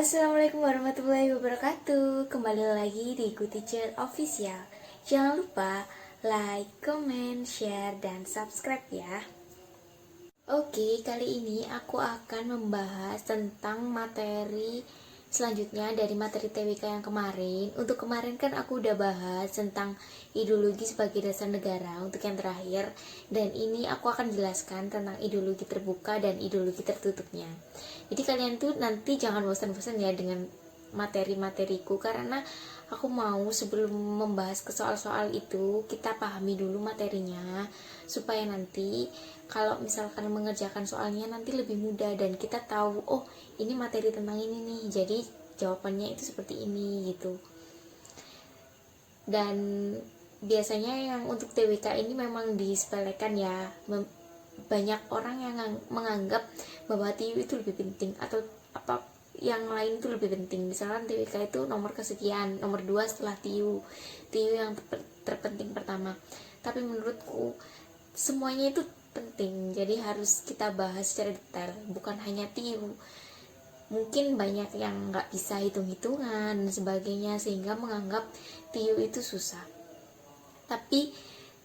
Assalamualaikum warahmatullahi wabarakatuh. Kembali lagi di Good Teacher Official. Jangan lupa like, comment, share, dan subscribe ya. Oke, kali ini aku akan membahas tentang materi selanjutnya dari materi TWK yang kemarin. Untuk kemarin kan aku udah bahas tentang ideologi sebagai dasar negara untuk yang terakhir. Dan ini aku akan jelaskan tentang ideologi terbuka dan ideologi tertutupnya. Jadi kalian tuh nanti jangan bosan-bosan ya dengan materi-materiku, karena aku mau sebelum membahas ke soal-soal itu kita pahami dulu materinya, supaya nanti kalau misalkan mengerjakan soalnya nanti lebih mudah dan kita tahu, oh ini materi tentang ini nih, jadi jawabannya itu seperti ini gitu. Dan biasanya yang untuk TWK ini memang disepelekan ya, banyak orang yang menganggap bahwa TIU itu lebih penting atau apa yang lain itu lebih penting. Misalkan TWK itu nomor kesekian, nomor 2 setelah TIU yang terpenting pertama. Tapi menurutku semuanya itu penting, jadi harus kita bahas secara detail, bukan hanya TIU. Mungkin banyak yang nggak bisa hitung-hitungan dan sebagainya sehingga menganggap TIU itu susah. Tapi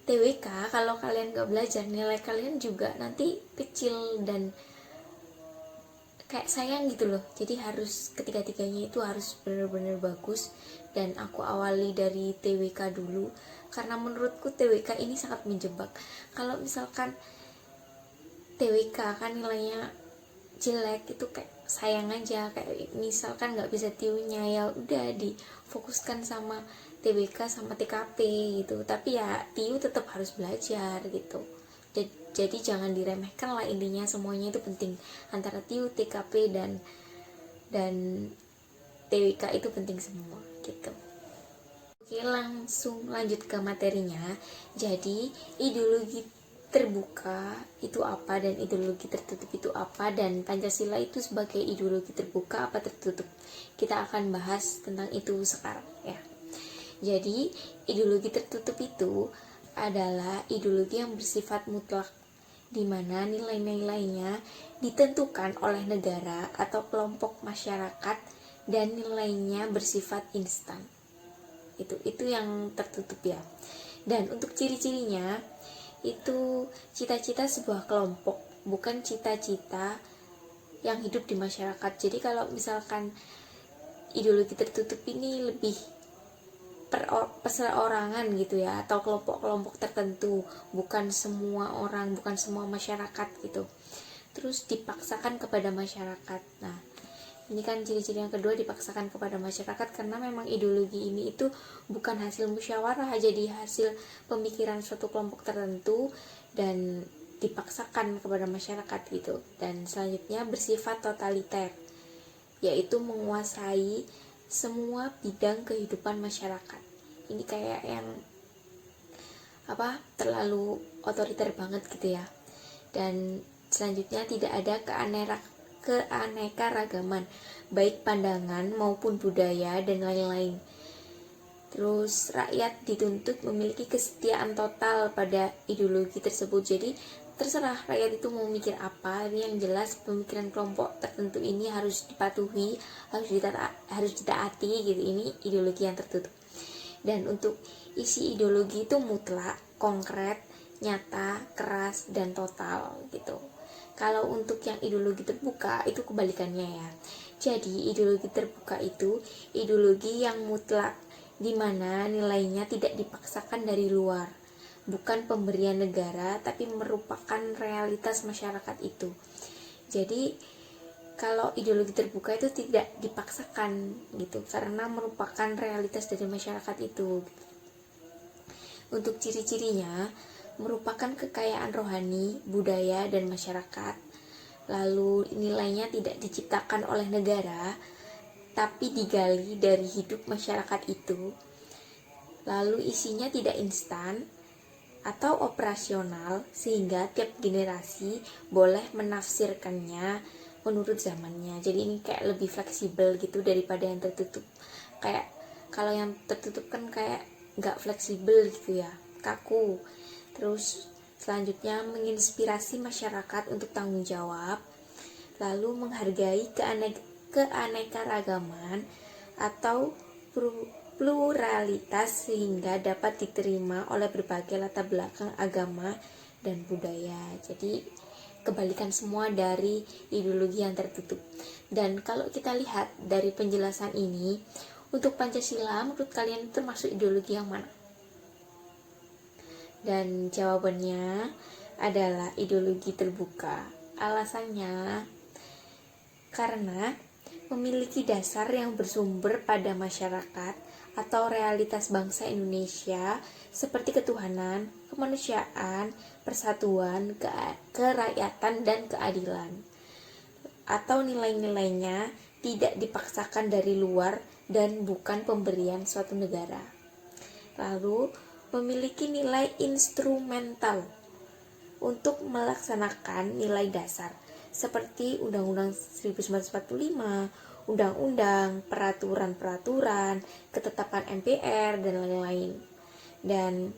TWK kalau kalian gak belajar, nilai kalian juga nanti kecil dan kayak sayang gitu loh. Jadi harus ketiga-tiganya itu harus benar-benar bagus. Dan aku awali dari TWK dulu karena menurutku TWK ini sangat menjebak. Kalau misalkan TWK kan nilainya jelek, itu kayak sayang aja. Kayak misalkan gak bisa TIU-nya, ya udah difokuskan sama TBK sama TKP gitu. Tapi ya TIU tetap harus belajar gitu. Jadi jangan diremehkan lah, intinya semuanya itu penting. Antara TIU, TKP dan TWK itu penting semua gitu. Oke, langsung lanjut ke materinya. Jadi ideologi terbuka itu apa dan ideologi tertutup itu apa, dan Pancasila itu sebagai ideologi terbuka apa tertutup. Kita akan bahas tentang itu sekarang ya. Jadi, ideologi tertutup itu adalah ideologi yang bersifat mutlak, di mana nilai-nilainya ditentukan oleh negara atau kelompok masyarakat dan nilainya bersifat instan. Itu yang tertutup ya. Dan untuk ciri-cirinya itu cita-cita sebuah kelompok, bukan cita-cita yang hidup di masyarakat. Jadi kalau misalkan ideologi tertutup ini lebih perseorangan gitu ya, atau kelompok-kelompok tertentu, bukan semua orang, bukan semua masyarakat gitu. Terus dipaksakan kepada masyarakat. Nah, ini kan ciri-ciri yang kedua, dipaksakan kepada masyarakat, karena memang ideologi ini itu bukan hasil musyawarah, jadi hasil pemikiran suatu kelompok tertentu dan dipaksakan kepada masyarakat gitu. Dan selanjutnya bersifat totaliter, yaitu menguasai semua bidang kehidupan masyarakat. Ini kayak yang terlalu otoriter banget gitu ya. Dan selanjutnya tidak ada keanekaragaman, baik pandangan maupun budaya dan lain-lain. Terus rakyat dituntut memiliki kesetiaan total pada ideologi tersebut. Jadi terserah rakyat itu mau mikir apa, ini yang jelas pemikiran kelompok tertentu ini harus dipatuhi, harus ditaati gitu. Ini ideologi yang tertutup. Dan untuk isi ideologi itu mutlak, konkret, nyata, keras, dan total gitu. Kalau untuk yang ideologi terbuka itu kebalikannya ya. Jadi ideologi terbuka itu ideologi yang mutlak, di mana nilainya tidak dipaksakan dari luar, bukan pemberian negara, tapi merupakan realitas masyarakat itu. Jadi kalau ideologi terbuka itu tidak dipaksakan gitu, karena merupakan realitas dari masyarakat itu. Untuk ciri-cirinya, merupakan kekayaan rohani, budaya, dan masyarakat. Lalu nilainya tidak diciptakan oleh negara, tapi digali dari hidup masyarakat itu. Lalu isinya tidak instan atau operasional, sehingga tiap generasi boleh menafsirkannya menurut zamannya. Jadi ini kayak lebih fleksibel gitu daripada yang tertutup. Kayak kalau yang tertutup kan kayak nggak fleksibel gitu ya, kaku. Terus selanjutnya menginspirasi masyarakat untuk tanggung jawab, lalu menghargai keanekaragaman atau pluralitas sehingga dapat diterima oleh berbagai latar belakang agama dan budaya. Jadi kebalikan semua dari ideologi yang tertutup. Dan kalau kita lihat dari penjelasan ini, untuk Pancasila menurut kalian termasuk ideologi yang mana? Dan jawabannya adalah ideologi terbuka. Alasannya karena memiliki dasar yang bersumber pada masyarakat atau realitas bangsa Indonesia seperti ketuhanan, kemanusiaan, persatuan, kerakyatan, dan keadilan. Atau nilai-nilainya tidak dipaksakan dari luar dan bukan pemberian suatu negara. Lalu, memiliki nilai instrumental untuk melaksanakan nilai dasar seperti Undang-Undang 1945, undang-undang, peraturan-peraturan, ketetapan MPR, dan lain-lain. Dan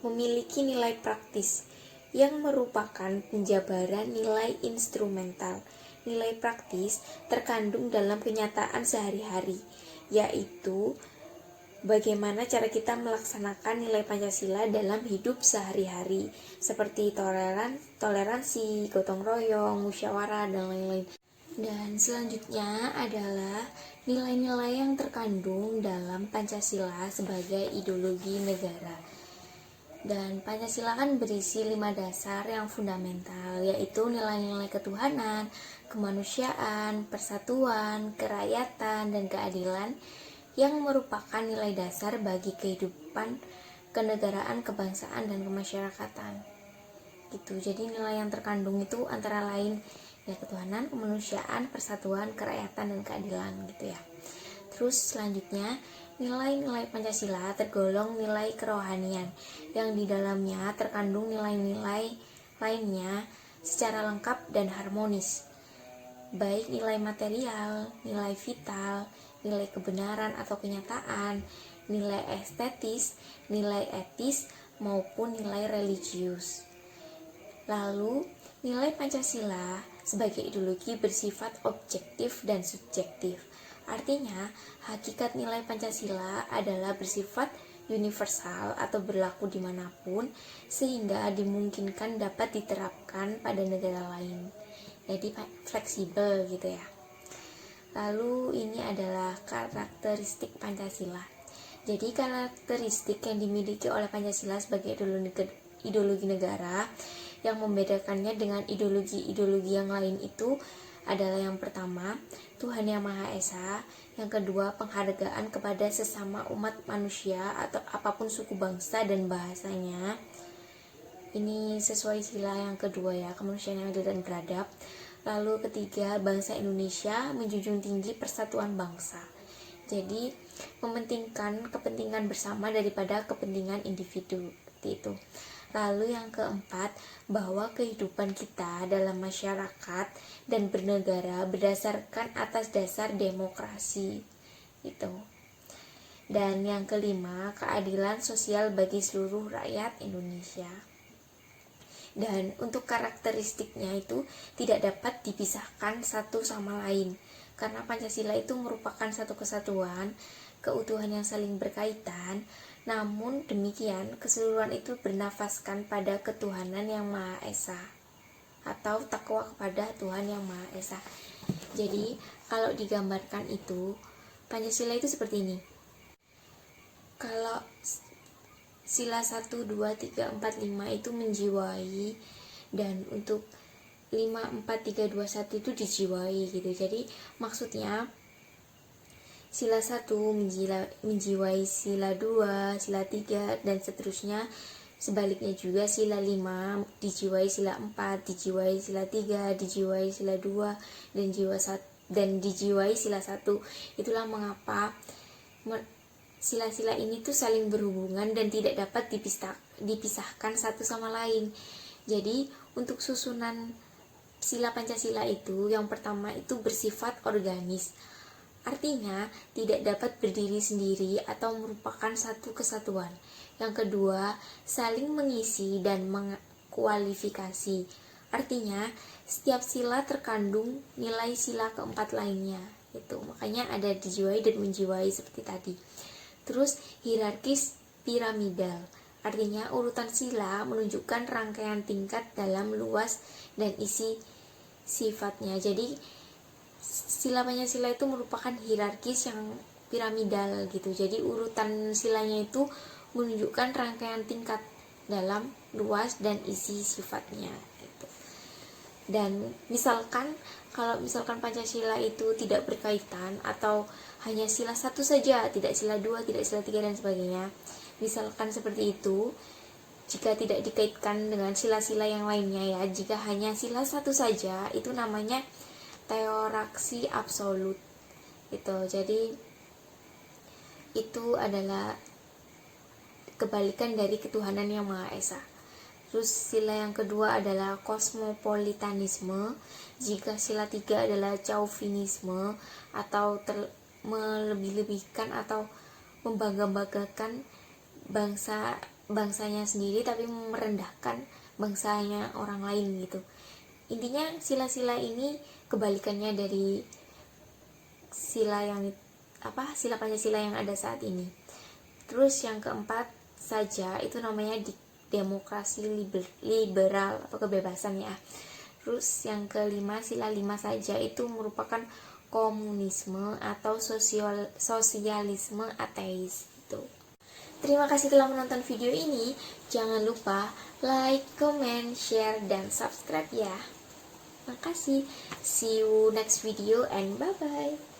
memiliki nilai praktis yang merupakan penjabaran nilai instrumental. Nilai praktis terkandung dalam kenyataan sehari-hari, yaitu bagaimana cara kita melaksanakan nilai Pancasila dalam hidup sehari-hari, seperti toleransi, gotong royong, musyawarah, dan lain-lain. Dan selanjutnya adalah nilai-nilai yang terkandung dalam Pancasila sebagai ideologi negara. Dan Pancasila kan berisi 5 dasar yang fundamental, yaitu nilai-nilai ketuhanan, kemanusiaan, persatuan, kerakyatan, dan keadilan, yang merupakan nilai dasar bagi kehidupan kenegaraan, kebangsaan, dan kemasyarakatan. Gitu. Jadi nilai yang terkandung itu antara lain ya ketuhanan, kemanusiaan, persatuan, kerakyatan, dan keadilan gitu ya. Terus selanjutnya nilai-nilai Pancasila tergolong nilai kerohanian yang di dalamnya terkandung nilai-nilai lainnya secara lengkap dan harmonis, baik nilai material, nilai vital, nilai kebenaran atau kenyataan, nilai estetis, nilai etis, maupun nilai religius. Lalu, nilai Pancasila sebagai ideologi bersifat objektif dan subjektif. Artinya, hakikat nilai Pancasila adalah bersifat universal atau berlaku dimanapun sehingga dimungkinkan dapat diterapkan pada negara lain. Jadi fleksibel gitu ya. Lalu ini adalah karakteristik Pancasila. Jadi karakteristik yang dimiliki oleh Pancasila sebagai ideologi negara yang membedakannya dengan ideologi-ideologi yang lain itu adalah yang pertama, Tuhan Yang Maha Esa, yang kedua, penghargaan kepada sesama umat manusia atau apapun suku bangsa dan bahasanya. Ini sesuai sila yang kedua ya, kemanusiaan yang adil dan beradab. Lalu ketiga, bangsa Indonesia menjunjung tinggi persatuan bangsa. Jadi mementingkan kepentingan bersama daripada kepentingan individu itu. Lalu yang keempat, bahwa kehidupan kita dalam masyarakat dan bernegara berdasarkan atas dasar demokrasi itu. Dan yang kelima, keadilan sosial bagi seluruh rakyat Indonesia. Dan untuk karakteristiknya itu tidak dapat dipisahkan satu sama lain, karena Pancasila itu merupakan satu kesatuan, keutuhan yang saling berkaitan. Namun demikian, keseluruhan itu bernafaskan pada ketuhanan yang Maha Esa atau takwa kepada Tuhan yang Maha Esa. Jadi kalau digambarkan itu, Pancasila itu seperti ini. Kalau sila 1, 2, 3, 4, 5 itu menjiwai, dan untuk 5, 4, 3, 2, 1 itu dijiwai gitu. Jadi maksudnya sila 1 menjiwai sila 2, sila 3, dan seterusnya. Sebaliknya juga sila 5 dijiwai sila 4, dijiwai sila 3, dijiwai sila 2, dan dijiwai sila 1. Itulah mengapa sila-sila ini tuh saling berhubungan dan tidak dapat dipisahkan satu sama lain. Jadi untuk susunan sila Pancasila itu, yang pertama itu bersifat organis. Artinya tidak dapat berdiri sendiri atau merupakan satu kesatuan. Yang kedua, saling mengisi dan mengkualifikasi. Artinya setiap sila terkandung nilai sila keempat lainnya. Itu makanya ada dijiwai dan menjiwai seperti tadi. Terus hierarkis piramidal, artinya urutan sila menunjukkan rangkaian tingkat dalam luas dan isi sifatnya. Jadi sila Pancasila itu merupakan hierarkis yang piramidal gitu. Jadi urutan silanya itu menunjukkan rangkaian tingkat dalam luas dan isi sifatnya gitu. Dan kalau misalkan Pancasila itu tidak berkaitan atau hanya sila satu saja, tidak sila 2, tidak sila 3 dan sebagainya, misalkan seperti itu, jika tidak dikaitkan dengan sila-sila yang lainnya ya, jika hanya sila satu saja, itu namanya teoraksi absolut gitu. Jadi itu adalah kebalikan dari ketuhanan yang Maha Esa. Terus sila yang kedua adalah kosmopolitanisme. Jika sila 3 adalah chauvinisme atau melebih-lebihkan atau membangga-banggakan bangsanya sendiri tapi merendahkan bangsanya orang lain gitu. Intinya sila-sila ini kebalikannya dari sila Pancasila yang ada saat ini. Terus yang keempat saja itu namanya demokrasi liberal atau kebebasan ya. Terus yang kelima sila 5 saja itu merupakan komunisme atau sosialisme ateis itu. Terima kasih telah menonton video ini. Jangan lupa like, comment, share, dan subscribe ya. Makasih. See you next video and bye bye.